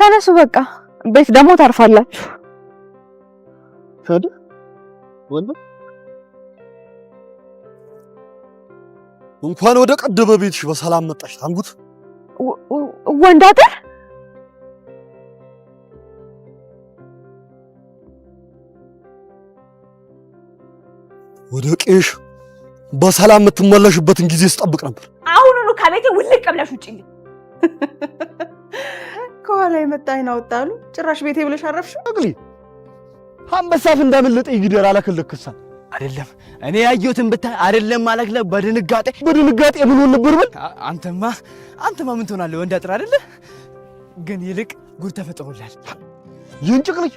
ተነሱ በቃ ቤት ደግሞ ታርፋላችሁ። ታዲ ወንድ እንኳን ወደ ቀደመ ቤትሽ በሰላም መጣሽ ታንጉት። ወንዳተ ወደ ቄሽ በሰላም የምትመለሽበትን ጊዜ ስጠብቅ ነበር። አሁኑኑ ከቤቴ ውልቅ ብለሽ ውጪልኝ። ከኋላ የመጣ አይን አወጣሉ። ጭራሽ ቤቴ ብለሽ አረፍሽ። አግሊ አንበሳፍ እንዳመለጠ ይግደር አላከለከሳ አይደለም እኔ ያየሁትን ብታይ አይደለም ማለት ነው። በድንጋጤ ምን ሆነ ነበር? ምን አንተማ ምን ትሆናለህ? ወንድ አጥር አይደለ? ግን ይልቅ ጉድ ተፈጥሮላል። ይንጭቅልኝ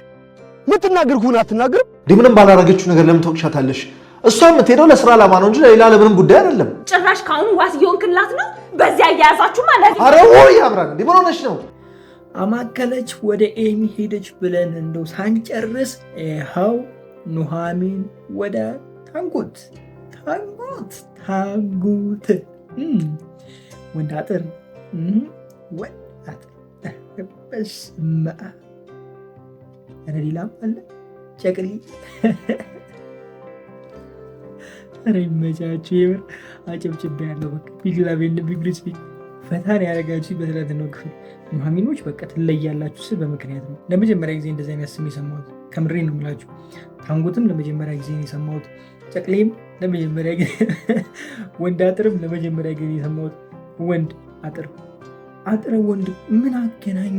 ምትናገር ኩና አትናገር። ምንም ባላረገችው ነገር ለምን ተወቅሻታለሽ? እሷ የምትሄደው ለስራ ዓላማ ነው እንጂ ለሌላ ለምንም ጉዳይ አይደለም። ጭራሽ ካሁን ዋስ እየሆንክላት ነው። በዚያ እያያዛችሁ ማለት ነው። አረ ወይ አብራን ምን ሆነሽ ነው? አማከለች ወደ ኤሚ ሄደች ብለን እንደው ሳንጨርስ ይኸው ኑሃሚን ወደ ታንጉት ወንድ አጥር በስመ አብ። ኧረ ሌላም አለ ጨቅሊ። ኧረ ይመቻችሁ። የምር አጨብጭቤ ያለው በቃ ቢግ ላቭ ኤንድ ቢግ ሪስፔክት። ፈታን ያደረጋችሁ በትላንትናው ክፍል ኑሃሚኖች በቃ ትለያላችሁ ስል በምክንያት ነው። ለመጀመሪያ ጊዜ እንደዚህ አይነት ስም የሰማሁት ከምሬ ነው የምላችሁ። ታንጉትም ለመጀመሪያ ጊዜ ነው የሰማሁት። ጨቅሌም ለመጀመሪያ ጊዜ፣ ወንድ አጥርም ለመጀመሪያ ጊዜ የሰማሁት። ወንድ አጥር ወንድ ምን አገናኙ?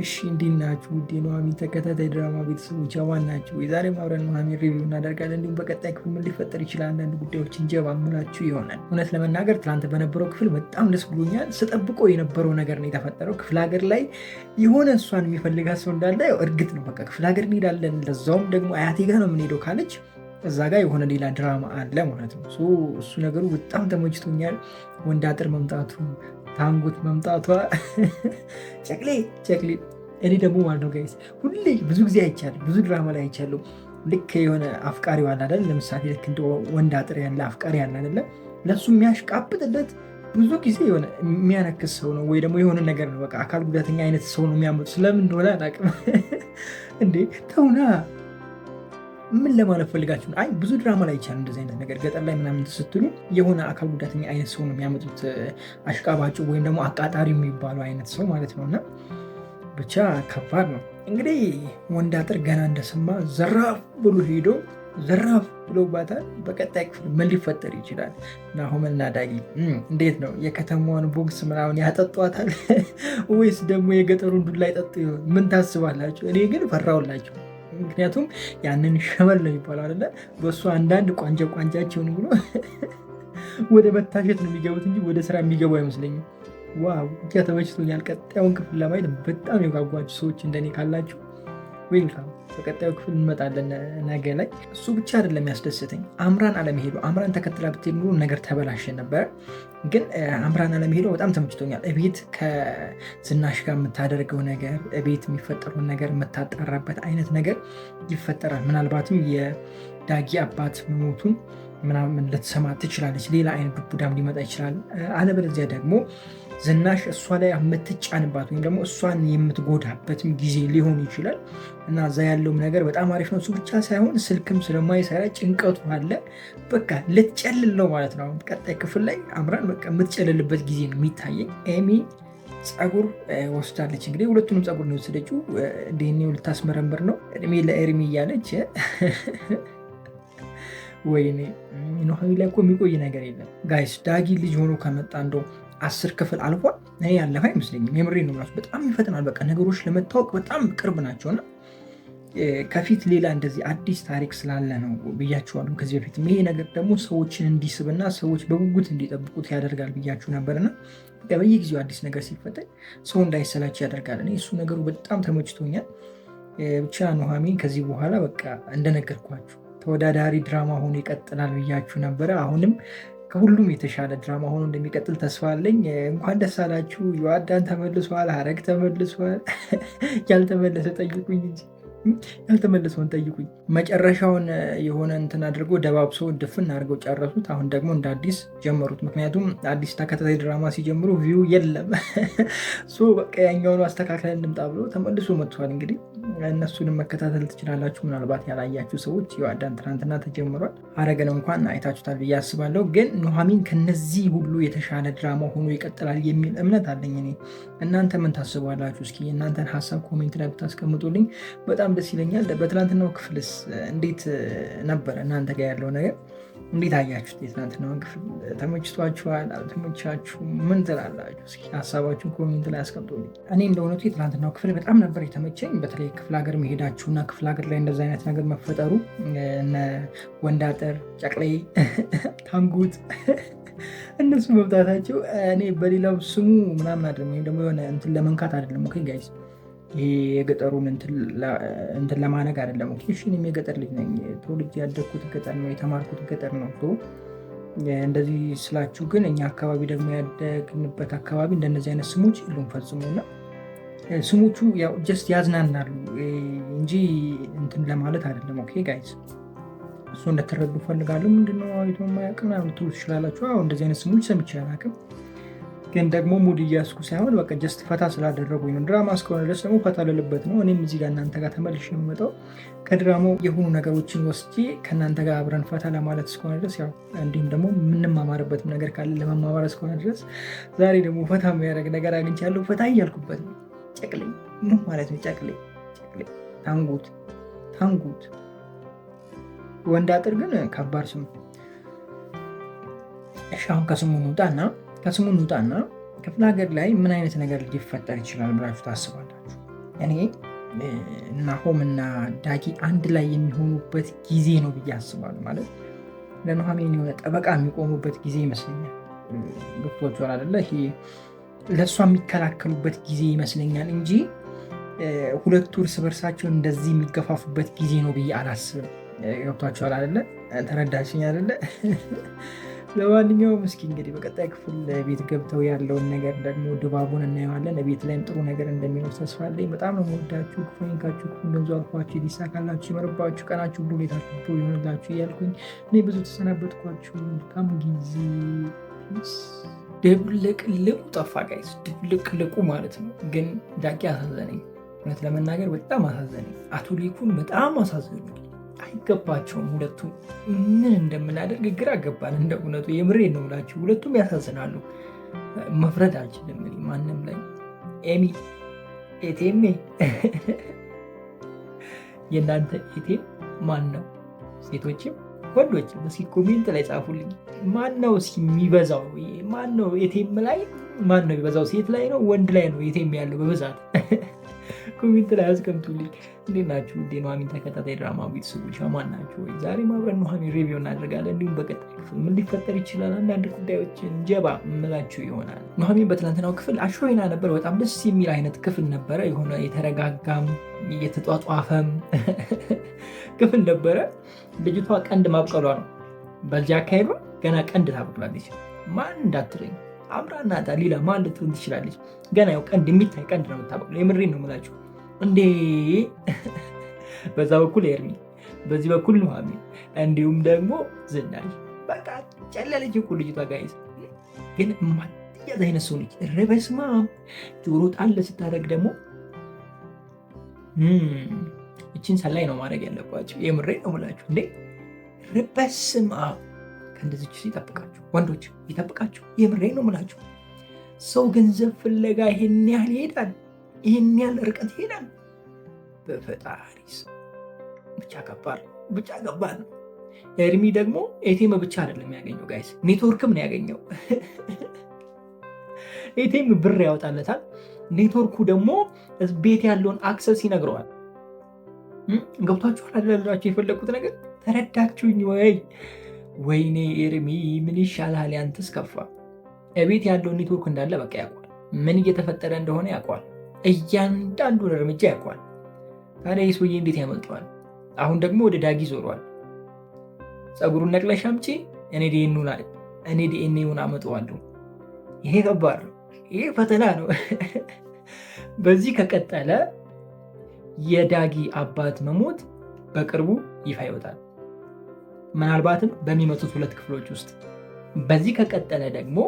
እሺ እንዴት ናችሁ? ውድ የኑሃሚን ተከታታይ ድራማ ቤተሰቦች አማን ናችሁ? የዛሬም አብረን ኑሃሚን ሪቪው እናደርጋለን። እንዲሁም በቀጣይ ክፍል ምን ሊፈጠር ይችላል አንዳንድ ጉዳዮችን ጀባ ምላችሁ ይሆናል። እውነት ለመናገር ትናንት በነበረው ክፍል በጣም ደስ ብሎኛል። ስጠብቀው የነበረው ነገር ነው የተፈጠረው። ክፍለ ሀገር ላይ የሆነ እሷን የሚፈልጋት ሰው እንዳለ እርግጥ ነው። በቃ ክፍለ ሀገር እንሄዳለን፣ ለዛውም ደግሞ አያቴ ጋር ነው የምንሄደው ካለች እዛ ጋር የሆነ ሌላ ድራማ አለ ማለት ነው። እሱ ነገሩ በጣም ተመችቶኛል። ወንድ አጥር መምጣቱ፣ ታንጉት መምጣቷ፣ ጨቅሌ እኔ ደግሞ ማለት ነው ጋይስ ሁሌ ብዙ ጊዜ አይቻለሁ፣ ብዙ ድራማ ላይ አይቻለሁ። ልክ የሆነ አፍቃሪ ዋላ አይደል? ለምሳሌ ልክ እንደ ወንድ አጥር ያለ አፍቃሪ ያለ አይደለ? ለሱ የሚያሽቃብጥለት ብዙ ጊዜ የሆነ የሚያነክስ ሰው ነው ወይ ደግሞ የሆነ ነገር ነው። በቃ አካል ጉዳተኛ አይነት ሰው ነው የሚያመጡ። ስለምን እንደሆነ አላውቅም። እንዴ ተውና ምን ለማለት ፈልጋችሁ ነው? አይ ብዙ ድራማ ላይ ይቻላል እንደዚህ አይነት ነገር ገጠር ላይ ምናምን ስትሉ የሆነ አካል ጉዳተኛ አይነት ሰው ነው የሚያመጡት፣ አሽቃባጭው ወይም ደግሞ አቃጣሪ የሚባለው አይነት ሰው ማለት ነው። እና ብቻ ከባድ ነው። እንግዲህ ወንድ አጥር ገና እንደሰማ ዘራፍ ብሎ ሄዶ ዘራፍ ብሎባታል። በቀጣይ ክፍል ምን ሊፈጠር ይችላል? ናሆምና ዳጊ እንዴት ነው የከተማዋን ቦክስ ምናምን ያጠጧታል ወይስ ደግሞ የገጠሩን ዱላ ይጠጡ ይሆን? ምን ታስባላችሁ? እኔ ግን ፈራውላችሁ። ምክንያቱም ያንን ሸመል ነው የሚባለው አይደለ? በእሱ አንዳንድ ቋንጃቸውን ብሎ ወደ መታሸት ነው የሚገቡት እንጂ ወደ ስራ የሚገቡ አይመስለኝም። ዋው ብቻ ተመችቶኛል። ቀጣዩን ክፍል ለማየት በጣም የጓጓችሁ ሰዎች እንደኔ ካላችሁ ዌልካም። በቀጣዩ ክፍል እንመጣለን ነገ ላይ። እሱ ብቻ አይደለም ያስደስተኝ አምራን አለመሄዱ። አምራን ተከትላ ብትሄድ ኑሮ ነገር ተበላሸ ነበረ። ግን አምራን አለመሄዱ በጣም ተመችቶኛል። እቤት ከዝናሽ ጋር የምታደርገው ነገር፣ እቤት የሚፈጠረውን ነገር የምታጣራበት አይነት ነገር ይፈጠራል። ምናልባትም የዳጊ አባት መሞቱን ምናምን ልትሰማ ትችላለች። ሌላ አይነት ዱብዳም ሊመጣ ይችላል። አለበለዚያ ደግሞ ዝናሽ እሷ ላይ የምትጫንባት ወይም ደግሞ እሷን የምትጎዳበትም ጊዜ ሊሆን ይችላል እና እዛ ያለውም ነገር በጣም አሪፍ ነው። እሱ ብቻ ሳይሆን ስልክም ስለማይሰራ ጭንቀቱ አለ። በቃ ልትጨልለው ማለት ነው። ቀጣይ ክፍል ላይ አምራን በቃ የምትጨልልበት ጊዜ ነው የሚታየኝ። ኤሚ ፀጉር ወስዳለች። እንግዲህ ሁለቱንም ፀጉር ነው የወሰደችው። ዲኤንኤው ልታስመረምር ነው። እድሜ ለኤርሚ እያለች ወይኔ ኑሃሚን ላይ እኮ የሚቆይ ነገር የለም ጋይስ። ዳጊ ልጅ ሆኖ ከመጣ እንደው 10 ክፍል አልፏል። እኔ ያለፈ አይመስለኝም። የምሬ ነው የምላችሁ። በጣም ይፈጥናል። በቃ ነገሮች ለመታወቅ በጣም ቅርብ ናቸውና ከፊት ሌላ እንደዚህ አዲስ ታሪክ ስላለ ነው ብያችኋለሁ ከዚህ በፊት። ይሄ ነገር ደግሞ ሰዎችን እንዲስብና ሰዎች በጉጉት እንዲጠብቁት ያደርጋል ብያችሁ ነበርና በየጊዜው አዲስ ነገር ሲፈጠር ሰው እንዳይሰላች ያደርጋል። እኔ እሱ ነገሩ በጣም ተመችቶኛል። ብቻ ኑሃሚን ከዚህ በኋላ በቃ እንደነገርኳችሁ ተወዳዳሪ ድራማ ሆኖ ይቀጥላል ብያችሁ ነበረ። አሁንም ከሁሉም የተሻለ ድራማ ሆኖ እንደሚቀጥል ተስፋ አለኝ። እንኳን ደስ አላችሁ። ዮአዳን ተመልሷል፣ ሀረግ ተመልሷል። ያልተመለሰ ጠይቁኝ እንጂ ያልተመለሰውን ጠይቁኝ። መጨረሻውን የሆነ እንትን አድርጎ ደባብሶ ድፍን አድርገው ጨረሱት። አሁን ደግሞ እንደ አዲስ ጀመሩት። ምክንያቱም አዲስ ተከታታይ ድራማ ሲጀምሩ ቪው የለም በቃ ያኛውን አስተካክለን እንምጣ ብሎ ተመልሶ መጥቷል። እንግዲህ እነሱንም መከታተል ትችላላችሁ። ምናልባት ያላያችሁ ሰዎች የአዳም ትናንትና ተጀምሯል። ሐረግን እንኳን አይታችሁታል ብዬ አስባለሁ። ግን ኑሐሚን ከነዚህ ሁሉ የተሻለ ድራማ ሆኖ ይቀጥላል የሚል እምነት አለኝ እኔ። እናንተ ምን ታስባላችሁ? እስኪ የእናንተን ሀሳብ ኮሜንት ላይ ብታስቀምጡልኝ በጣም ደስ ይለኛል። በትናንትናው ክፍልስ እንዴት ነበረ? እናንተ ጋር ያለው ነገር እንዴት አያችሁት? የትናንትናውን ክፍል ተመችቷችኋል? አልተመቻችሁም? ምን ትላላችሁ? እስኪ ሀሳባችሁን ኮሜንት ላይ አስቀምጡልኝ። እኔ እንደ እውነቱ የትናንትናው ክፍል በጣም ነበር የተመቸኝ። በተለይ ክፍለ ሀገር መሄዳችሁና ክፍለ ሀገር ላይ እንደዚ አይነት ነገር መፈጠሩ እነ ወንዳጠር፣ ጨቅሌ፣ ታንጉት እነሱ መምጣታቸው እኔ በሌላው ስሙ ምናምን አይደለም ወይም ደግሞ የሆነ እንትን ለመንካት አይደለም። ኦኬ ጋይስ ይሄ የገጠሩን እንትን ለማነግ አይደለም። ኦኬ እሺ እኔም የገጠር ልጅ ነኝ። ተወልጄ ያደግኩት ገጠር ነው፣ የተማርኩት ገጠር ነው። እንደዚህ ስላችሁ ግን እኛ አካባቢ ደግሞ ያደግንበት አካባቢ እንደነዚህ አይነት ስሞች የሉም ፈጽሞና ስሞቹ ያው ጀስት ያዝናናሉ እንጂ እንትን ለማለት አይደለም። ኦኬ ጋይስ እሱ እንደተረዱ ፈልጋለሁ። ምንድነው አይቶ ማያውቅ ምናምን ልትሉ ትችላላችሁ። እንደዚህ አይነት ስሞች ሰምቼ አላውቅም። ግን ደግሞ ሙድ እያስኩ ሳይሆን በቃ ጀስት ፈታ ስላደረጉኝ ነው። ድራማ እስከሆነ ድረስ ደግሞ ፈታ ልልበት ነው። እኔም እዚህ ጋር እናንተ ጋር ተመልሼ የምመጣው ከድራማው የሆኑ ነገሮችን ወስጄ ከእናንተ ጋር አብረን ፈታ ለማለት እስከሆነ ድረስ ያው እንዲሁም ደግሞ የምንማማርበትም ነገር ካለ ለመማማር እስከሆነ ድረስ ዛሬ ደግሞ ፈታ የሚያደርግ ነገር አግኝቻለሁ። ፈታ እያልኩበት ነው። ጨቅሌ ምን ማለት ነው? ጨቅሌ፣ ታንጉት ወንድ አጥር ግን ከባድ ስም። እሺ አሁን ከስሙ እንውጣና ክፍለ ሀገር ላይ ምን አይነት ነገር ሊፈጠር ይችላል ብላችሁ ታስባላችሁ? እኔ ናሆም እና ዳጊ አንድ ላይ የሚሆኑበት ጊዜ ነው ብዬ አስባለሁ። ማለት ለኑሐሚን የሆነ ጠበቃ የሚቆሙበት ጊዜ ይመስለኛል። ገብቷችኋል አይደለ? ይሄ ለእሷ የሚከላከሉበት ጊዜ ይመስለኛል እንጂ ሁለቱ እርስ በርሳቸው እንደዚህ የሚገፋፉበት ጊዜ ነው ብዬ አላስብም። ገብቷችኋል አይደለ? ተረዳችኝ አይደለ? ለማንኛውም እስኪ እንግዲህ በቀጣይ ክፍል ቤት ገብተው ያለውን ነገር ደግሞ ድባቡን እናየዋለን። ቤት ላይም ጥሩ ነገር እንደሚኖር ተስፋ አለኝ። በጣም ነው የምወዳችሁ። ክፉኝካችሁ ክፉ ገንዞ አልፏችሁ ሊሳካላችሁ ይመርባችሁ፣ ቀናችሁ ሁሉ ቤታችሁ ብሎ ይሆንላችሁ እያልኩኝ እኔ ብዙ ተሰናበትኳችሁ። መልካም ጊዜ። ድብልቅልቁ ጠፋ ጋይስ፣ ድብልቅልቁ ማለት ነው። ግን ዳጊ አሳዘነኝ፣ እውነት ለመናገር በጣም አሳዘነኝ። አቶ ሊኩን በጣም አሳዘነኝ። አይገባቸውም። ሁለቱ ምን እንደምናደርግ ግራ ገባን። እንደ እውነቱ የምሬን ነው ብላችሁ ሁለቱም ያሳዝናሉ። መፍረድ አልችልም ማንም ላይ። ኤሚ ኤቴሜ የእናንተ ኤቴም ማን ነው? ሴቶችም ወንዶችም እስኪ ኮሜንት ላይ ጻፉልኝ። ማን ነው እስኪ የሚበዛው? ማን ነው ኤቴም ላይ ማን ነው የሚበዛው? ሴት ላይ ነው ወንድ ላይ ነው ኤቴም ያለው በብዛት? ኮሜንት ላይ አስቀምጡልኝ። እንዴት ናችሁ? ኑሐሚን ተከታታይ ድራማ ቤተሰቦች ማን ናችሁ? ዛሬ አብረን ኑሐሚን ሪቪው እናደርጋለን። እንዲሁም በቀጣይ ክፍል ምን ሊፈጠር ይችላል አንዳንድ ጉዳዮችን ጀባ ምላችሁ ይሆናል። ኑሐሚን በትናንትናው ክፍል አሾይና ነበር። በጣም ደስ የሚል አይነት ክፍል ነበረ። የሆነ የተረጋጋም የተጧጧፈም ክፍል ነበረ። ልጅቷ ቀንድ ማብቀሏ ነው። በዚህ አካሄዷ ገና ቀንድ ታበቅላለች። ማን እንዳትለኝ አምራና ዳሊላ ማን ልትሆን ትችላለች? ገና ያው ቀንድ የሚታይ ቀንድ ነው የምታበቅለው። የምሬን ነው የምላችሁ እንዴ። በዛ በኩል ኤርሚ፣ በዚህ በኩል ኑሐሚን፣ እንዲሁም ደግሞ ዝናሽ። በቃ ጨለለች እኮ ልጅቷ ጋይዝ። ግን ማትያዝ አይነት ሰው ልጅ ረበስማ ጆሮ ጣል ስታደርግ ደግሞ እችን ሰላይ ነው ማድረግ ያለባቸው። የምሬን ነው የምላችሁ እንዴ። ረበስማ ከእንደዚች ይጠብቃችሁ፣ ወንዶች ይጠብቃችሁ። የምሬን ነው የምላችሁ። ሰው ገንዘብ ፍለጋ ይሄን ያህል ይሄዳል፣ ይህን ያህል ርቀት ይሄዳል። በፈጣሪስ ብቻ ከባድ ነው። ኤርሚ ደግሞ ኤቴም ብቻ አይደለም ያገኘው ጋይስ፣ ኔትወርክም ነው ያገኘው። ኤቴም ብር ያወጣለታል፣ ኔትወርኩ ደግሞ ቤት ያለውን አክሰስ ይነግረዋል። ገብቷችኋል አይደላችሁ? የፈለኩት ነገር ተረዳችሁኝ ወይ? ወይኔ ኤርሚ ምን ይሻልሃል? ያንተስ ከፋ። ቤት ያለውን ኔትወርክ እንዳለ በቃ ያውቋል። ምን እየተፈጠረ እንደሆነ ያውቋል። እያንዳንዱን እርምጃ ያውቋል። ታዲያ ይህ ሰውዬ እንዴት ያመልጠዋል? አሁን ደግሞ ወደ ዳጊ ዞሯል። ፀጉሩን ነቅለሽ አምጪ፣ እኔ ዲኤንኤውን አመጣዋለሁ። ይሄ ከባድ ነው። ይሄ ፈተና ነው። በዚህ ከቀጠለ የዳጊ አባት መሞት በቅርቡ ይፋ ይወጣል። ምናልባትም በሚመጡት 2 ክፍሎች ውስጥ። በዚህ ከቀጠለ ደግሞ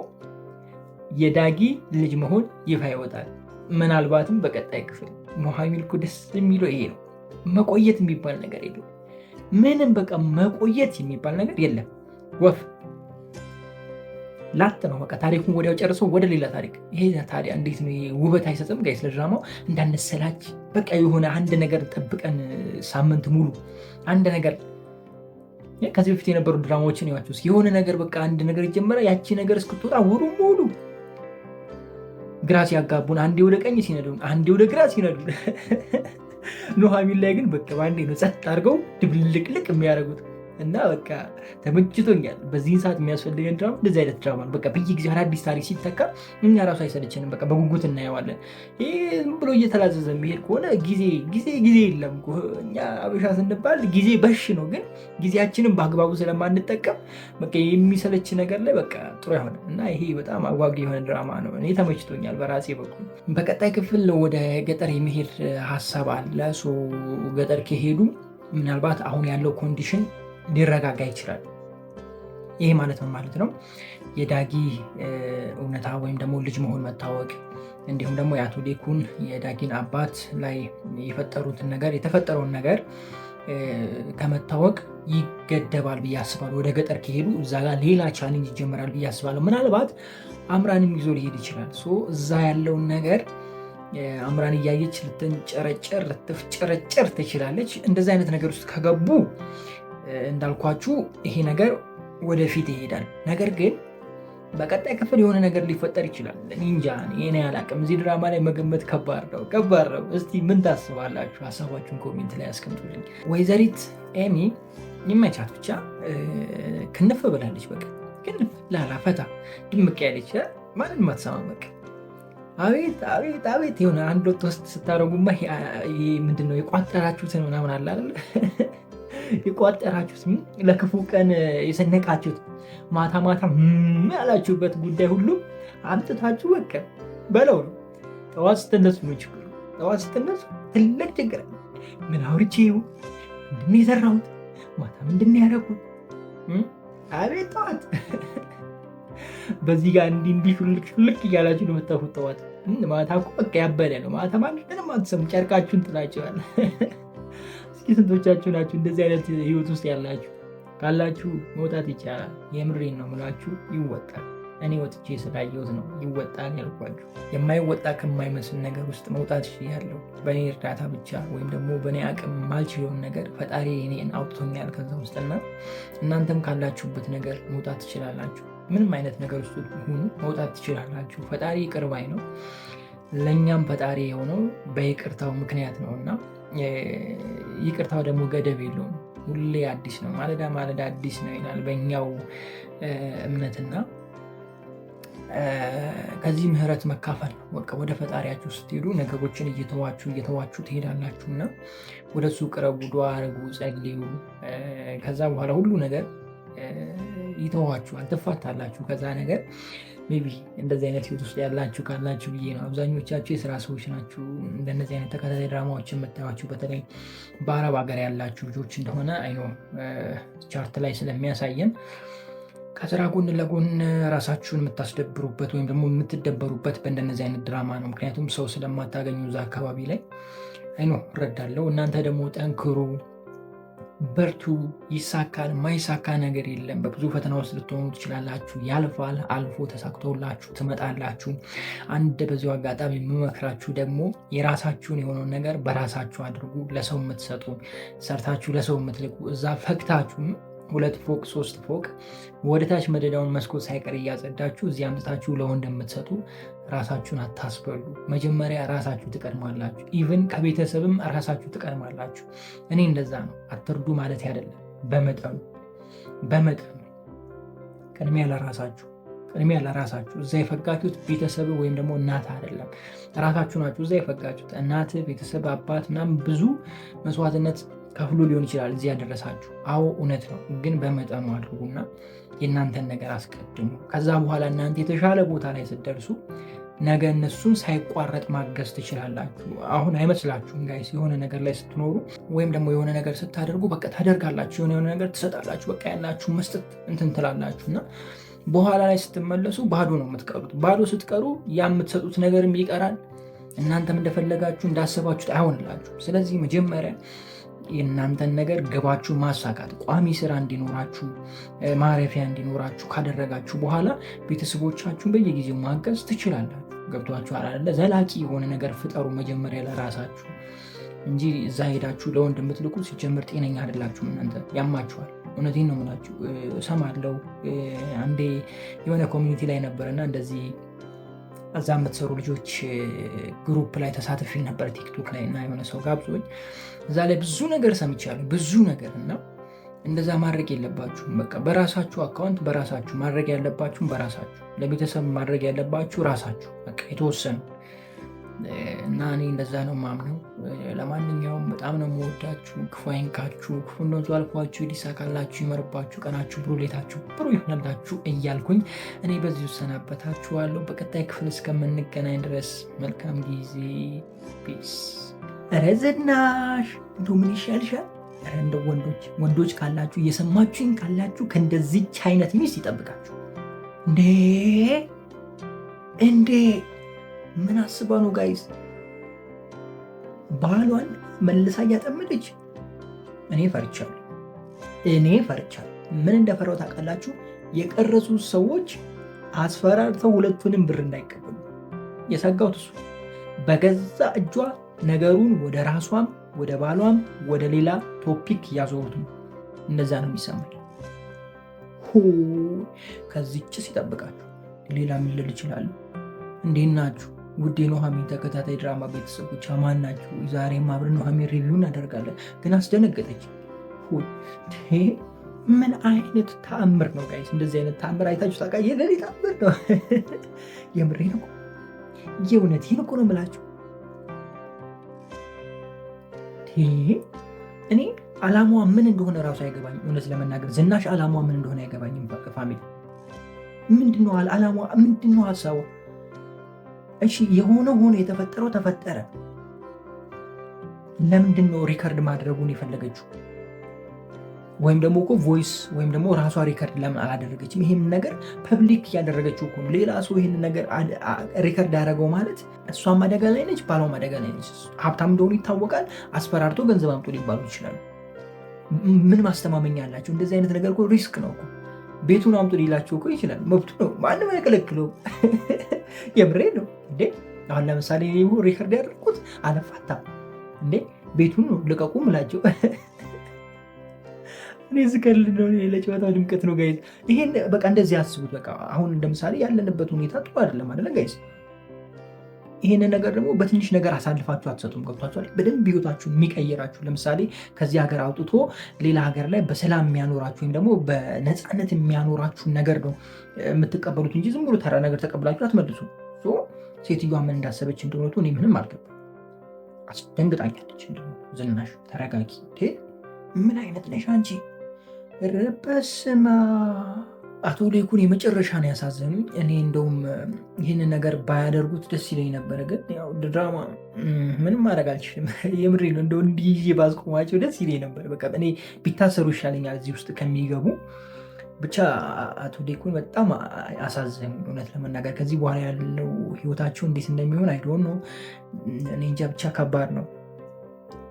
የዳጊ ልጅ መሆን ይፋ ይወጣል። ምናልባትም በቀጣይ ክፍል። ኑሐሚን እኮ ደስ የሚለው ይሄ ነው። መቆየት የሚባል ነገር የለም። ምንም በቃ መቆየት የሚባል ነገር የለም። ወፍ ላጥ ነው በቃ ታሪኩን ወዲያው ጨርሶ ወደ ሌላ ታሪክ። ይሄ ታዲያ እንዴት ነው ውበት አይሰጥም? ጋይስ ለድራማው እንዳንሰላች በቃ የሆነ አንድ ነገር ጠብቀን ሳምንት ሙሉ አንድ ነገር ከዚህ በፊት የነበሩ ድራማዎችን ይዋችሁ የሆነ ነገር በቃ አንድ ነገር ይጀመረ ያቺ ነገር እስክትወጣ ወሩ ሙሉ ግራ ሲያጋቡን አንዴ ወደ ቀኝ ሲነዱን አንዴ ወደ ግራ ሲነዱን ኑሐሚን ላይ ግን በቃ ባንዴ ነው ጸጥ አድርገው ድብልቅልቅ የሚያደርጉት እና በቃ ተመችቶኛል። በዚህ ሰዓት የሚያስፈልገን ድራማ እንደዚህ አይነት ድራማ ነው። በቃ በየጊዜው አዳዲስ ታሪክ ሲተካ እኛ ራሱ አይሰለችንም። በቃ በጉጉት እናየዋለን። ይህ ዝም ብሎ እየተላዘዘ የሚሄድ ከሆነ ጊዜ የለም። እኛ አበሻ ስንባል ጊዜ በሽ ነው፣ ግን ጊዜያችንን በአግባቡ ስለማንጠቀም በቃ የሚሰለች ነገር ላይ በቃ ጥሩ አይሆንም እና ይሄ በጣም አጓጊ የሆነ ድራማ ነው። እኔ ተመችቶኛል በራሴ በኩል። በቀጣይ ክፍል ወደ ገጠር የሚሄድ ሀሳብ አለ። ገጠር ከሄዱ ምናልባት አሁን ያለው ኮንዲሽን ሊረጋጋ ይችላል። ይሄ ማለት ነው ማለት ነው የዳጊ እውነታ ወይም ደግሞ ልጅ መሆን መታወቅ፣ እንዲሁም ደግሞ የአቶ ዴኩን የዳጊን አባት ላይ የተፈጠረውን ነገር ከመታወቅ ይገደባል ብዬ አስባለሁ። ወደ ገጠር ከሄዱ እዛ ጋር ሌላ ቻሌንጅ ይጀምራል ብዬ አስባለሁ። ምናልባት አምራንም ይዞ ሊሄድ ይችላል። እዛ ያለውን ነገር አምራን እያየች ልትፍጨረጨር ትችላለች። እንደዚህ አይነት ነገር ውስጥ ከገቡ እንዳልኳችሁ ይሄ ነገር ወደፊት ይሄዳል። ነገር ግን በቀጣይ ክፍል የሆነ ነገር ሊፈጠር ይችላል። እንጃ እኔ አላቅም። እዚህ ድራማ ላይ መገመት ከባድ ነው። እስቲ ምን ታስባላችሁ? ሀሳባችሁን ኮሜንት ላይ አስቀምጡልኝ። ወይዘሪት ኤሚ ይመቻት ብቻ ክንፍ ብላለች። በቃ ክንፍ ላላ ፈታ ድምቅ ያለች ማንም ማትሰማ በቃ አቤት የሆነ አንድ ወጥ ውስጥ ስታደርጉማ ምንድነው የቋጠራችሁትን ምናምን አለ አይደል? የቋጠራችሁት ለክፉ ቀን የሰነቃችሁት ማታ ያላችሁበት ጉዳይ ሁሉ አምጥታችሁ በቃ በለው ነው። ጠዋት ስትነሱ ነው ችግሩ። ጠዋት ስትነሱ ትልቅ ችግር። ምን አውርቼ ምንድን የሰራሁት ማታ ምንድን ያደረኩት? አቤት ጠዋት በዚህ ጋር እንዲህ ሹልክ እያላችሁ ነው የምታፉት። ጠዋት ማታ እኮ በቃ ያበደ ነው። ማታ ማንንም አትሰሙ፣ ጨርቃችሁን ጥላችኋል። እስኪ ስንቶቻችሁ ናችሁ እንደዚህ አይነት ህይወት ውስጥ ያላችሁ? ካላችሁ መውጣት ይቻላል። የምሬን ነው የምላችሁ፣ ይወጣል። እኔ ወጥቼ ስላየሁት ነው ይወጣል ያልኳችሁ። የማይወጣ ከማይመስል ነገር ውስጥ መውጣት ያለው በእኔ እርዳታ ብቻ ወይም ደግሞ በእኔ አቅም ማልችለውን ነገር ፈጣሪ እኔን አውጥቶኛል ከዛ ውስጥና እናንተም ካላችሁበት ነገር መውጣት ትችላላችሁ። ምንም አይነት ነገር ውስጥ ሆኑ መውጣት ትችላላችሁ። ፈጣሪ ይቅር ባይ ነው። ለእኛም ፈጣሪ የሆነው በይቅርታው ምክንያት ነው እና ይቅርታው ደግሞ ገደብ የለውም። ሁሌ አዲስ ነው። ማለዳ አዲስ ነው ይላል በእኛው እምነትና ከዚህ ምህረት መካፈል በቃ ወደ ፈጣሪያችሁ ስትሄዱ ነገሮችን እየተዋችሁ ትሄዳላችሁ እና ወደ እሱ ቅረቡ፣ ዱዓ አድርጉ፣ ጸልዩ። ከዛ በኋላ ሁሉ ነገር ይተዋችኋል፣ ትፋታላችሁ ከዛ ነገር። ሜቢ እንደዚህ አይነት ህይወት ውስጥ ያላችሁ ካላችሁ ብዬ ነው። አብዛኞቻችሁ የስራ ሰዎች ናችሁ። እንደነዚህ አይነት ተከታታይ ድራማዎችን የምታዩዋችሁ በተለይ በአረብ ሀገር ያላችሁ ልጆች እንደሆነ አይኖ ቻርት ላይ ስለሚያሳየን ከስራ ጎን ለጎን ራሳችሁን የምታስደብሩበት ወይም ደግሞ የምትደበሩበት በእንደነዚህ አይነት ድራማ ነው። ምክንያቱም ሰው ስለማታገኙ እዛ አካባቢ ላይ አይኖ እረዳለሁ። እናንተ ደግሞ ጠንክሩ፣ በርቱ፣ ይሳካል። ማይሳካ ነገር የለም። በብዙ ፈተና ውስጥ ልትሆኑ ትችላላችሁ። ያልፋል። አልፎ ተሳክቶላችሁ ትመጣላችሁ። አንድ በዚሁ አጋጣሚ የምመክራችሁ ደግሞ የራሳችሁን የሆነውን ነገር በራሳችሁ አድርጉ። ለሰው የምትሰጡ ሰርታችሁ ለሰው የምትልቁ እዛ ፈክታችሁ 2 ፎቅ 3 ፎቅ ወደታች መደዳውን መስኮት ሳይቀር እያጸዳችሁ እዚህ አምጥታችሁ ለወንድ የምትሰጡ ራሳችሁን አታስበሉ። መጀመሪያ ራሳችሁ ትቀድማላችሁ። ኢቭን ከቤተሰብም ራሳችሁ ትቀድማላችሁ። እኔ እንደዛ ነው። አትርዱ ማለት አይደለም። በመጠኑ ቅድሚያ ለራሳችሁ። እዛ የፈጋችሁት ቤተሰብ ወይም ደግሞ እናት አይደለም፣ ራሳችሁ ናችሁ። እዛ የፈጋችሁት እናት፣ ቤተሰብ፣ አባት ምናምን ብዙ መስዋዕትነት ከፍሎ ሊሆን ይችላል እዚህ ያደረሳችሁ። አዎ እውነት ነው፣ ግን በመጠኑ አድርጉና የእናንተን ነገር አስቀድሙ። ከዛ በኋላ እናንተ የተሻለ ቦታ ላይ ስትደርሱ ነገ እነሱን ሳይቋረጥ ማገዝ ትችላላችሁ። አሁን አይመስላችሁም ጋይስ? የሆነ ነገር ላይ ስትኖሩ ወይም ደግሞ የሆነ ነገር ስታደርጉ በቃ ታደርጋላችሁ፣ የሆነ ነገር ትሰጣላችሁ፣ በቃ ያላችሁ መስጠት እንትን ትላላችሁ እና በኋላ ላይ ስትመለሱ ባዶ ነው የምትቀሩት። ባዶ ስትቀሩ ያ የምትሰጡት ነገርም ይቀራል። እናንተም እንደፈለጋችሁ እንዳሰባችሁት አይሆንላችሁ። ስለዚህ መጀመሪያ የእናንተን ነገር ግባችሁ ማሳካት፣ ቋሚ ስራ እንዲኖራችሁ፣ ማረፊያ እንዲኖራችሁ ካደረጋችሁ በኋላ ቤተሰቦቻችሁን በየጊዜው ማገዝ ትችላላችሁ። ገብቷችሁ አላለ? ዘላቂ የሆነ ነገር ፍጠሩ መጀመሪያ ለራሳችሁ እንጂ እዛ ሄዳችሁ ለወንድ የምትልኩ ሲጀምር ጤነኛ አይደላችሁም። እናንተ ያማችኋል። እውነቴን ነው የምላችሁ። እሰማለሁ። አንዴ የሆነ ኮሚኒቲ ላይ ነበርና እንደዚህ እዛ የምትሰሩ ልጆች ግሩፕ ላይ ተሳትፊ ነበር ቲክቶክ ላይ እና የሆነ ሰው ጋብዞኝ እዛ ላይ ብዙ ነገር ሰምቻለሁ። ብዙ ነገር እና እንደዛ ማድረግ የለባችሁም። በቃ በራሳችሁ አካውንት በራሳችሁ ማድረግ ያለባችሁም በራሳችሁ፣ ለቤተሰብ ማድረግ ያለባችሁ ራሳችሁ በቃ የተወሰኑ እና እኔ እንደዛ ነው ማምነው። ለማንኛውም በጣም ነው የምወዳችሁ። ክፉ አይንካችሁ፣ ክፉ እንደዙ አልፏችሁ፣ ይሳካላችሁ፣ ይመርባችሁ፣ ቀናችሁ ብሩ፣ ሌታችሁ ብሩ ይሆንላችሁ እያልኩኝ እኔ በዚሁ ሰናበታችኋለሁ። በቀጣይ ክፍል እስከምንገናኝ ድረስ መልካም ጊዜ። ፒስ። ኧረ ዝናሽ እንደው ምን ይሻልሻል? ኧረ እንደው ወንዶች ካላችሁ እየሰማችሁኝ ካላችሁ ከእንደዚች አይነት ሚስት ይጠብቃችሁ። እንዴ ምን አስባ ነው ጋይስ ባሏን መልሳ እያጠመደች? እኔ ፈርቻለሁ። ምን እንደፈራው ታውቃላችሁ? የቀረጹ ሰዎች አስፈራርተው ሁለቱንም ብር እንዳይቀበሉ የሰጋሁት እሱ። በገዛ እጇ ነገሩን ወደ ራሷም ወደ ባሏም ወደ ሌላ ቶፒክ እያዞሩት ነው። እንደዛ ነው የሚሰማኝ። ከዚችስ ይጠብቃችሁ። ሌላ ምን ልል እችላለሁ? እንዴት ናችሁ ውድ የኑሃሚን ተከታታይ ድራማ ቤተሰቦች? አማን ናችሁ? ዛሬም አብረን ኑሃሚን ሪቪው እናደርጋለን። ግን አስደነገጠች። ምን አይነት ተአምር ነው ጋይስ? እንደዚህ አይነት ተአምር አይታችሁ ታውቃ? የሌሊ ተአምር ነው። የምሬን እኮ የእውነቴን እኮ ነው የምላችሁ። እኔ አላማዋ ምን እንደሆነ ራሱ አይገባኝም። እውነት ለመናገር ዝናሽ አላማዋ ምን እንደሆነ አይገባኝም። ፋሚሊ ምንድነው አላማዋ? ምንድነው ሀሳቡ? እሺ የሆነ ሆኖ የተፈጠረው ተፈጠረ። ለምንድን ነው ሪከርድ ማድረጉን የፈለገችው? ወይም ደግሞ እኮ ቮይስ ወይም ደግሞ ራሷ ሪከርድ ለምን አላደረገችም? ይሄን ነገር ፐብሊክ ያደረገችው እኮ ሌላ ሰው ይሄን ነገር ሪከርድ ያደረገው ማለት እሷም አደጋ ላይ ነች፣ ባሏም አደጋ ላይ ነች። ሀብታም እንደሆኑ ይታወቃል። አስፈራርቶ ገንዘብ አምጡ ሊባሉ ይችላሉ። ምን ማስተማመኛ አላቸው? እንደዚህ አይነት ነገር እኮ ሪስክ ነው እኮ። ቤቱን አምጡ ሊላቸው እኮ ይችላል። መብቱ ነው። ማንም አይከለክለው። የምሬ ነው እንዴ። አሁን ለምሳሌ ሪከርድ ያደርኩት አለፋታም እንዴ ቤቱን ነው ልቀቁ ምላቸው። እኔ ዝቀልድ ነው ለጨዋታው ድምቀት ነው ጋይዝ። ይሄን በቃ እንደዚህ አስቡት። በቃ አሁን እንደምሳሌ ያለንበት ሁኔታ ጥሩ አይደለም አይደለ ጋይዝ? ይሄንን ነገር ደግሞ በትንሽ ነገር አሳልፋችሁ አትሰጡም። ገብቷችኋል? በደንብ ህይወታችሁን የሚቀይራችሁ ለምሳሌ ከዚህ ሀገር አውጥቶ ሌላ ሀገር ላይ በሰላም የሚያኖራችሁ ወይም ደግሞ በነፃነት የሚያኖራችሁን ነገር ነው የምትቀበሉት እንጂ ዝም ብሎ ተራ ነገር ተቀብላችሁ አትመልሱ። ሴትዮዋ ምን እንዳሰበች እንደሆነቱ እኔ ምንም አልገባም። አስደንግጣኛለች። ዝናሽ ተረጋጊ። ምን አይነት ነሽ አንቺ? በስመ አብ። አቶ ሌኩን የመጨረሻ ነው ያሳዘኑኝ። እኔ እንደውም ይህንን ነገር ባያደርጉት ደስ ይለኝ ነበረ፣ ግን ያው ድራማ ምንም ማድረግ አልችልም። የምሬ ነው። እንደው እንዲህ ባስቆማቸው ደስ ይለኝ ነበር። በቃ እኔ ቢታሰሩ ይሻለኛል እዚህ ውስጥ ከሚገቡ። ብቻ አቶ ሌኩን በጣም አሳዘኑ እውነት ለመናገር። ከዚህ በኋላ ያለው ህይወታቸው እንዴት እንደሚሆን አይዶን ነው እኔ እንጃ። ብቻ ከባድ ነው።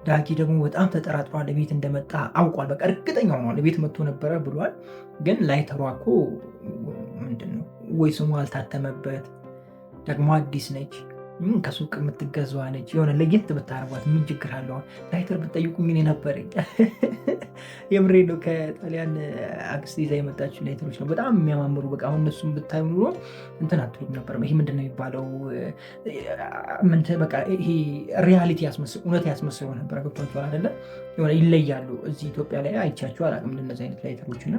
ዳጊ ደግሞ በጣም ተጠራጥሯል። ቤት እንደመጣ አውቋል። በቃ እርግጠኛ ሆኗል። ቤት መጥቶ ነበረ ብሏል። ግን ላይተሯ እኮ ምንድነው ወይ ስሙ አልታተመበት፣ ደግሞ አዲስ ነች፣ ከሱቅ የምትገዛዋ ነች። የሆነ ለየት ብታረጓት ምን ችግር አለው? ላይተር ብትጠይቁኝ እኔ ነበረኝ። የምሬ ነው። ከጣሊያን አክስት ይዛ የመጣችው ላይተሮች ነው፣ በጣም የሚያማምሩ። በቃ አሁን እነሱም ብታዩ ኑሮ እንትን አትሉም ነበር። ይሄ ምንድን ነው የሚባለው? በቃ ይሄ ሪያሊቲ እውነት ያስመስለው ነበር። ገብቷችኋል አይደለ? የሆነ ይለያሉ። እዚህ ኢትዮጵያ ላይ አይቻችሁ አላውቅም እንደነዚህ አይነት ላይተሮች እና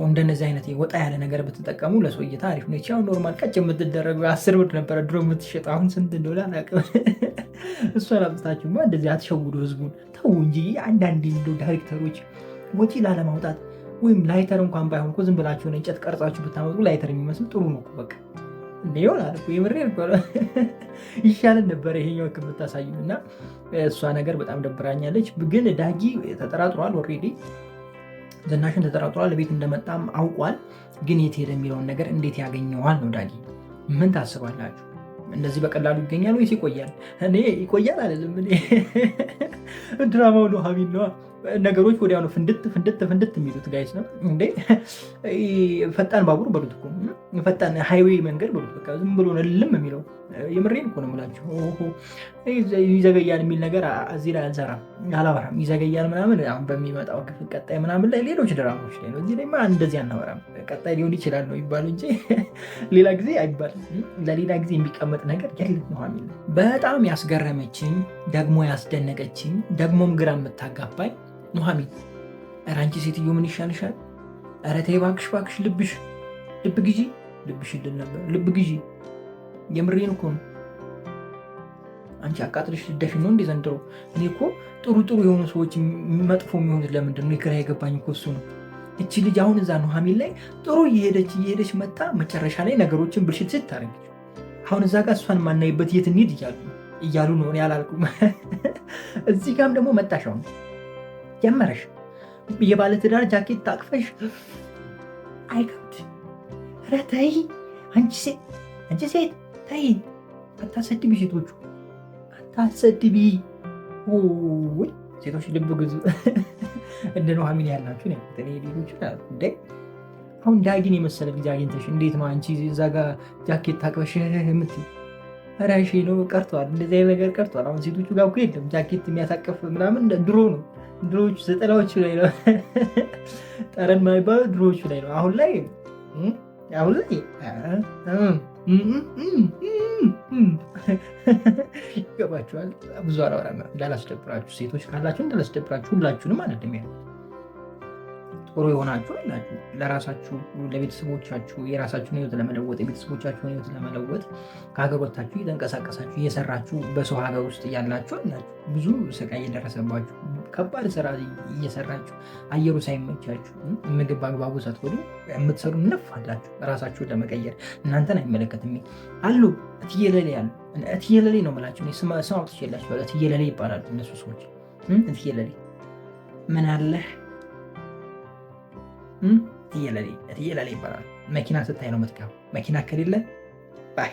እንደነዚህ አይነት ወጣ ያለ ነገር ብትጠቀሙ ለሰው እይታ አሪፍ ነች። ያው ኖርማል ቀጭ የምትደረገው 10 ብር ነበረ ድሮ የምትሸጥ፣ አሁን ስንት እንደሆነ አላውቅም። እሷን አምጥታችሁማ እንደዚህ አትሸውዱ ህዝቡን። ተው እንጂ አንዳንዴ እንደው ዳይሬክተሮች ወጪ ላለማውጣት ወይም ላይተር እንኳን ባይሆን እኮ ዝም ብላችሁ እንጨት ቀርጻችሁ ብታመጡ ላይተር የሚመስል ጥሩ ነው። በቃ ይሆናል እኮ የምሬን እኮ ነው። ይሻልን ነበረ ይሄኛው ከምታሳዩ እና እሷ ነገር በጣም ደብራኛለች። ግን ዳጊ ተጠራጥሯል፣ ኦልሬዲ ዝናሽን ተጠራጥሯል። ቤት እንደመጣም አውቋል። ግን የት ሄደ የሚለውን ነገር እንዴት ያገኘዋል ነው። ዳጊ ምን ታስባላችሁ? እንደዚህ በቀላሉ ይገኛል ወይስ ይቆያል? እኔ ይቆያል አይደለም። እኔ ድራማው ነው ሀቢል ነዋ። ነገሮች ወዲያው ነው ፍንድት የሚሉት ጋይስ ነው እንዴ። ፈጣን ባቡር በሉት እኮ ፈጣን ሃይዌይ መንገድ በሉት። በቃ ዝም ብሎ ልም የሚለው የምሬን እኮ ነው የምላችሁ። ይዘገያል የሚል ነገር እዚህ ላይ አልሰራም፣ አላወራም። ይዘገያል ምናምን አሁን በሚመጣው ክፍል ቀጣይ ምናምን ላይ ሌሎች ድራማዎች ላይ ነው። እዚህ ላይ እንደዚህ አናወራም። ቀጣይ ሊሆን ይችላል ነው ይባሉ እንጂ ሌላ ጊዜ አይባልም። ለሌላ ጊዜ የሚቀመጥ ነገር የለም ነው ሀሚል። በጣም ያስገረመችኝ ደግሞ ያስደነቀችኝ ደግሞም ግራ የምታጋባኝ ኑሐሚን፣ ኧረ አንቺ ሴትዮ ምን ይሻልሻል? ኧረ ተይ እባክሽ ልብ ግዢ፣ ልብሽ ይድል ነበር። ልብ ግዢ፣ የምሬን እኮ ነው። አንቺ አቃጥልሽ ልደፊ ነው እንዴ ዘንድሮ? እኔ እኮ ጥሩ የሆኑ ሰዎች መጥፎ የሚሆኑት ለምንድን ነው? ግራ የገባኝ እኮ እሱ ነው። እቺ ልጅ አሁን እዛ ኑሐሚን ላይ ጥሩ እየሄደች መጣ፣ መጨረሻ ላይ ነገሮችን ብልሽት ስታደርግ አሁን እዛ ጋር እሷን ማናይበት የት እንሂድ እያሉ ነው። እኔ አላልኩም። እዚህ ጋርም ደግሞ መጣሽ አሁን ጀመረሽ የባለትዳር ጃኬት ታቅፈሽ። አይከብድ? ኧረ ተይ አንቺ ሴት ተይ፣ አታሰድቢ፣ ሴቶቹ አታሰድቢ። ሴቶች ልብ ግዙ። እንደ ኑሐሚን ያላችሁ ሌሎች እንደ አሁን ዳጊን የመሰለ ልጅ አግኝተሽ እንዴት ነው አንቺ እዛ ጋር ጃኬት ታቅፈሽ የምትይ? ኧረ እሺ ነው ቀርቷል፣ እንደዚህ አይነት ነገር ቀርቷል። አሁን ሴቶቹ ጋር እኮ የለም ጃኬት የሚያሳቀፍ ምናምን። ድሮ ነው፣ ድሮዎቹ ዘጠናዎቹ ላይ ነው ጠረን ማይባሉ ድሮዎቹ ላይ ነው። አሁን ላይ ይገባችኋል። ብዙ አላወራም እንዳላስደብራችሁ፣ ሴቶች ካላችሁ እንዳላስደብራችሁ። ሁላችሁንም አይደለም ያለው ጥሩ የሆናችሁ አላችሁ ለራሳችሁ ለቤተሰቦቻችሁ የራሳችሁን ህይወት ለመለወጥ የቤተሰቦቻችሁን ህይወት ለመለወጥ ከሀገር ወጥታችሁ እየተንቀሳቀሳችሁ እየሰራችሁ በሰው ሀገር ውስጥ እያላችሁ አላችሁ ብዙ ስቃይ እየደረሰባችሁ ከባድ ስራ እየሰራችሁ አየሩ ሳይመቻችሁ ምግብ በአግባቡ ሳትበሉ የምትሰሩ ነፍ አላችሁ ራሳችሁን ለመቀየር። እናንተን አይመለከትም አሉ። እትየለሌ ያሉ እትየለሌ ነው የምላችሁ። ስም አውጥቼላችሁ እትየለሌ ይባላሉ እነሱ ሰዎች። እትየለሌ ምን አለህ እትየለሌ ይባላል። መኪና ስታይ ነው የምትገባው። መኪና ከሌለ ባይ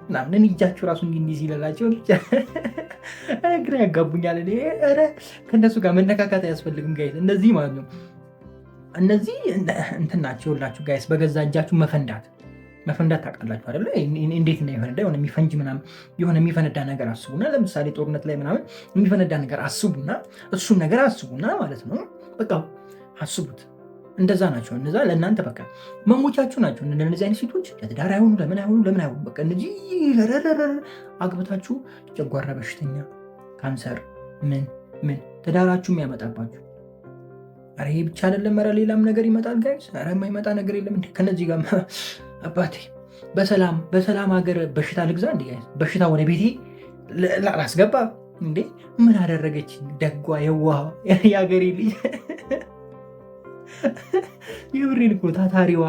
ምናምን እጃችሁ ራሱ እንዲህ ሲለላቸው ግራ ያጋቡኛል። ኧረ ከእነሱ ጋር መነካካት አያስፈልግም ጋይስ። እነዚህ ማለት ነው እነዚህ እንትን ናቸው ሁላችሁ ጋይስ። በገዛ እጃችሁ መፈንዳት ታውቃላችሁ አይደለ? እንዴት ነው የፈነዳ? የሆነ የሚፈንጅ ምናምን የሆነ የሚፈነዳ ነገር አስቡና፣ ለምሳሌ ጦርነት ላይ ምናምን የሚፈነዳ ነገር አስቡና፣ እሱን ነገር አስቡና ማለት ነው በቃ አስቡት። እንደዛ ናቸው እነዛ ለእናንተ በቃ መሞቻችሁ ናቸው። እነዚህ አይነት ሴቶች ለትዳር አይሆኑ ለምን አይሆኑ በቃ እነዚህ አግብታችሁ ጨጓራ በሽተኛ ካንሰር ምን ትዳራችሁ የሚያመጣባችሁ። ኧረ ይሄ ብቻ አይደለም፣ ኧረ ሌላም ነገር ይመጣል ጋይስ። ኧረ የማይመጣ ነገር የለም እንዴ ከነዚህ ጋር አባቴ። በሰላም ሀገር በሽታ ልግዛ እንዴ ጋይስ? በሽታ ወደ ቤቴ ላስገባ እንዴ? ምን አደረገች ደጓ የዋህ የሀገሬ ልጅ የብሬን እኮ ታታሪዋ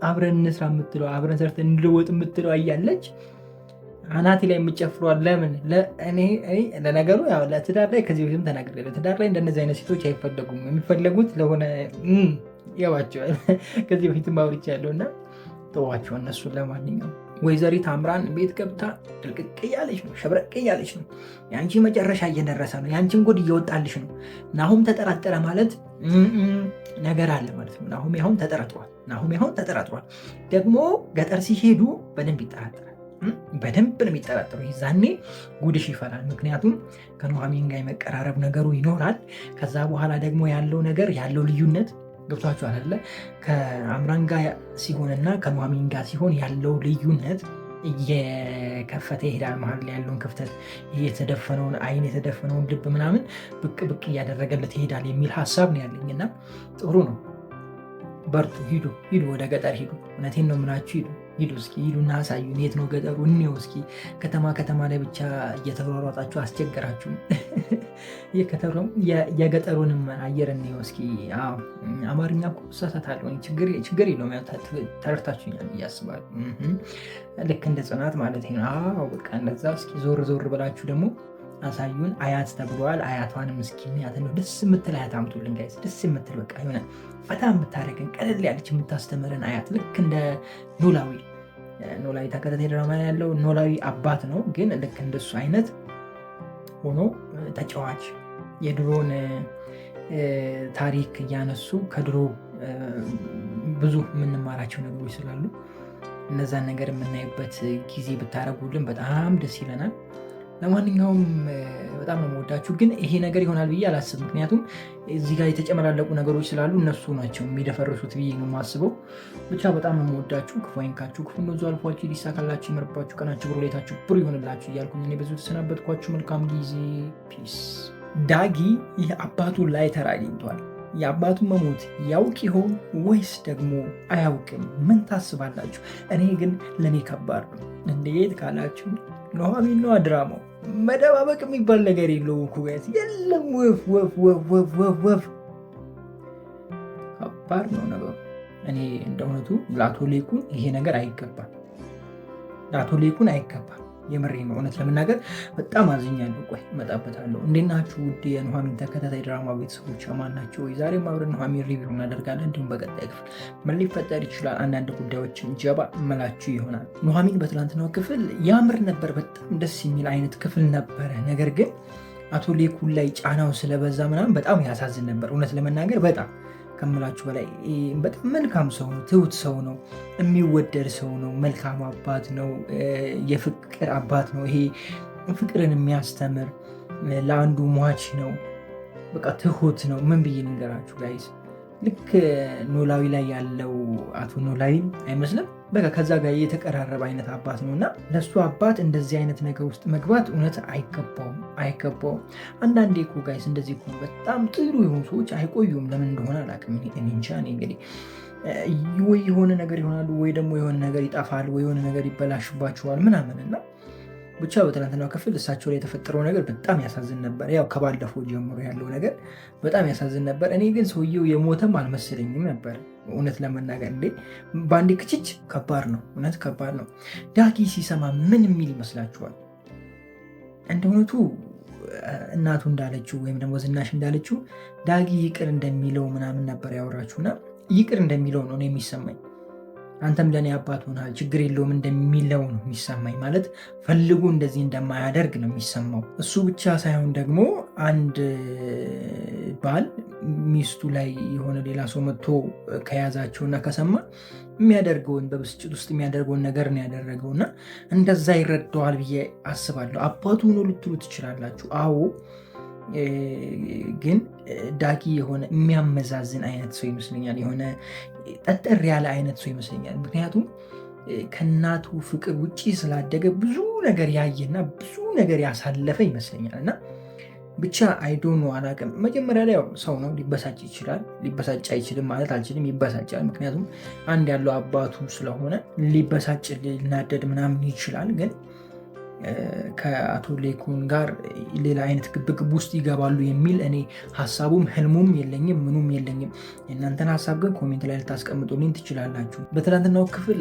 አብረን እንስራ የምትለው አብረን ሰርተን እንለወጥ የምትለው እያለች አናቴ ላይ የምጨፍሯል። ለምን ለነገሩ ያው ለትዳር ላይ ከዚህ በፊትም ተናግሬ ለትዳር ላይ እንደነዚህ አይነት ሴቶች አይፈለጉም። የሚፈለጉት ለሆነ ያዋቸዋል። ከዚህ በፊትም አውርቻለሁ እና ተዋቸው እነሱን። ለማንኛውም ወይዘሪት አምራን ቤት ገብታ ድልቅቅ እያለች ነው፣ ሸብረቅ እያለች ነው። የአንቺ መጨረሻ እየደረሰ ነው፣ የአንቺን ጉድ እየወጣልሽ ነው። ናሁም ተጠራጠረ ማለት ነገር አለ ማለት ነው። ናሁም ያሁን ተጠራጥሯል። ደግሞ ገጠር ሲሄዱ በደንብ ይጠራጠራል። በደንብ ነው የሚጠራጠሩ። ዛኔ ጉድሽ ይፈላል። ምክንያቱም ከኑሐሚን ጋር የመቀራረብ ነገሩ ይኖራል። ከዛ በኋላ ደግሞ ያለው ነገር ያለው ልዩነት ገብቷችኋል አይደለ? ከአምራን ጋር ሲሆንና ከኑሐሚን ጋር ሲሆን ያለው ልዩነት እየከፈተ ይሄዳል። መሀል ላይ ያለውን ክፍተት የተደፈነውን አይን የተደፈነውን ልብ ምናምን ብቅ እያደረገለት ይሄዳል የሚል ሀሳብ ነው ያለኝ እና ጥሩ ነው። በርቱ፣ ሂዱ፣ ወደ ገጠር ሂዱ። እውነቴን ነው የምላችሁ ሂዱ። ሂዱ እስኪ ሂዱና አሳዩን። የት ነው ገጠሩ? እኔው እስኪ ከተማ ላይ ብቻ እየተሯሯጣችሁ አስቸገራችሁ። የገጠሩንም አየር እኔው እስኪ። አማርኛ እኮ እሳሳታለሁ፣ ችግር የለውም። ተረድታችሁኛል ብዬ አስባለሁ። ልክ እንደ ጽናት ማለት ነው። በቃ እንደዛ። እስኪ ዞር ብላችሁ ደግሞ አሳዩን። አያት ተብለዋል። አያቷንም እስኪ ነው ደስ የምትል አያት አምጡልን ጋይስ። ደስ የምትል በቃ የሆነ ፈታ የምታደርገን ቀለል ያለች የምታስተምረን አያት ልክ እንደ ኖላዊ ተከታታይ ድራማ ያለው ኖላዊ አባት ነው፣ ግን ልክ እንደሱ አይነት ሆኖ ተጫዋች የድሮን ታሪክ እያነሱ ከድሮ ብዙ የምንማራቸው ነገሮች ስላሉ እነዛን ነገር የምናይበት ጊዜ ብታደርጉልን በጣም ደስ ይለናል። ለማንኛውም በጣም ነው የምወዳችሁ፣ ግን ይሄ ነገር ይሆናል ብዬ አላስብም። ምክንያቱም እዚህ ጋር የተጨመላለቁ ነገሮች ስላሉ እነሱ ናቸው የሚደፈርሱት ብዬ ነው የማስበው። ብቻ በጣም ነው የምወዳችሁ። ክፉ አይንካችሁ፣ ክፉ ነዙ አልፏችሁ፣ ሊሳካላችሁ፣ ይመርባችሁ፣ ቀናችሁ ብሩ፣ ሌታችሁ ብሩ ይሆንላችሁ እያልኩኝ እኔ ብዙ ተሰናበትኳችሁ። መልካም ጊዜ። ፒስ። ዳጊ የአባቱን ላይ ተራ አግኝቷል። የአባቱን መሞት ያውቅ ይሆን ወይስ ደግሞ አያውቅም? ምን ታስባላችሁ? እኔ ግን ለእኔ ከባድ ነው። እንዴት ካላችሁ ኑሃሚን ነዋ ድራማው። መደባበቅ የሚባል ነገር የለውም እኮ ጋይስ። የለም ወፍ ከባድ ነው ነገሩ። እኔ እንደ እውነቱ ለአቶ ሌኩን ይሄ ነገር አይገባም፣ ለአቶ ሌኩን አይገባም። የምሬ ነው። እውነት ለመናገር በጣም አዝኛለሁ። ቆይ እመጣበታለሁ። እንዴት ናችሁ ውድ የኑሃሚን ተከታታይ ድራማ ቤተሰቦች? አማን ናቸው? ዛሬም አብረን ኑሃሚን ሪቪው እናደርጋለን። እንዲሁም በቀጣይ ክፍል ምን ሊፈጠር ይችላል አንዳንድ ጉዳዮችን ጀባ እመላችሁ ይሆናል። ኑሃሚን በትናንትናው ክፍል ያምር ነበር። በጣም ደስ የሚል አይነት ክፍል ነበረ። ነገር ግን አቶ ሌኩን ላይ ጫናው ስለበዛ ምናምን በጣም ያሳዝን ነበር። እውነት ለመናገር በጣም ከምላችሁ በላይ በጣም መልካም ሰው ነው፣ ትሁት ሰው ነው፣ የሚወደድ ሰው ነው፣ መልካም አባት ነው፣ የፍቅር አባት ነው። ይሄ ፍቅርን የሚያስተምር ለአንዱ ሟች ነው። በቃ ትሁት ነው። ምን ብዬ ንገራችሁ ጋይስ? ልክ ኖላዊ ላይ ያለው አቶ ኖላዊ አይመስልም? በቃ ከዛ ጋር የተቀራረበ አይነት አባት ነው እና ለሱ አባት እንደዚህ አይነት ነገር ውስጥ መግባት እውነት አይገባውም። አንዳንዴ እኮ ጋይስ እንደዚህ እኮ በጣም ጥሩ የሆኑ ሰዎች አይቆዩም። ለምን እንደሆነ አላውቅም። እኔ እንጃ። እንግዲህ ወይ የሆነ ነገር ይሆናሉ፣ ወይ ደግሞ የሆነ ነገር ይጠፋል፣ ወይ የሆነ ነገር ይበላሽባቸዋል ምናምን እና ብቻ በትናንትናው ክፍል እሳቸው ላይ የተፈጠረው ነገር በጣም ያሳዝን ነበር። ያው ከባለፈው ጀምሮ ያለው ነገር በጣም ያሳዝን ነበር። እኔ ግን ሰውየው የሞተም አልመሰለኝም ነበር እውነት ለመናገር። እንዴ በአንዴ ክችች ከባድ ነው፣ እውነት ከባድ ነው። ዳጊ ሲሰማ ምን የሚል ይመስላችኋል? እንደ እውነቱ እናቱ እንዳለችው ወይም ደግሞ ዝናሽ እንዳለችው ዳጊ ይቅር እንደሚለው ምናምን ነበር ያወራችሁና ይቅር እንደሚለው ነው የሚሰማኝ። አንተም ለእኔ አባት ሆናል፣ ችግር የለውም እንደሚለው ነው የሚሰማኝ። ማለት ፈልጉ እንደዚህ እንደማያደርግ ነው የሚሰማው። እሱ ብቻ ሳይሆን ደግሞ አንድ ባል ሚስቱ ላይ የሆነ ሌላ ሰው መጥቶ ከያዛቸውና ከሰማ የሚያደርገውን በብስጭት ውስጥ የሚያደርገውን ነገር ነው ያደረገው እና እንደዛ ይረዳዋል ብዬ አስባለሁ። አባቱ ሆኖ ልትሉ ትችላላችሁ። አዎ ግን ዳጊ የሆነ የሚያመዛዝን አይነት ሰው ይመስለኛል። የሆነ ጠጠር ያለ አይነት ሰው ይመስለኛል። ምክንያቱም ከእናቱ ፍቅር ውጭ ስላደገ ብዙ ነገር ያየና ብዙ ነገር ያሳለፈ ይመስለኛል እና ብቻ አይዶኖ አላውቅም። መጀመሪያ ላይ ሰው ነው፣ ሊበሳጭ ይችላል። ሊበሳጭ አይችልም ማለት አልችልም፣ ይበሳጫል። ምክንያቱም አንድ ያለው አባቱ ስለሆነ ሊበሳጭ ሊናደድ ምናምን ይችላል። ግን ከአቶ ሌኩን ጋር ሌላ አይነት ግብግብ ውስጥ ይገባሉ የሚል እኔ ሀሳቡም ህልሙም የለኝም፣ ምኑም የለኝም። የእናንተን ሀሳብ ግን ኮሜንት ላይ ልታስቀምጡልኝ ትችላላችሁ። በትናንትናው ክፍል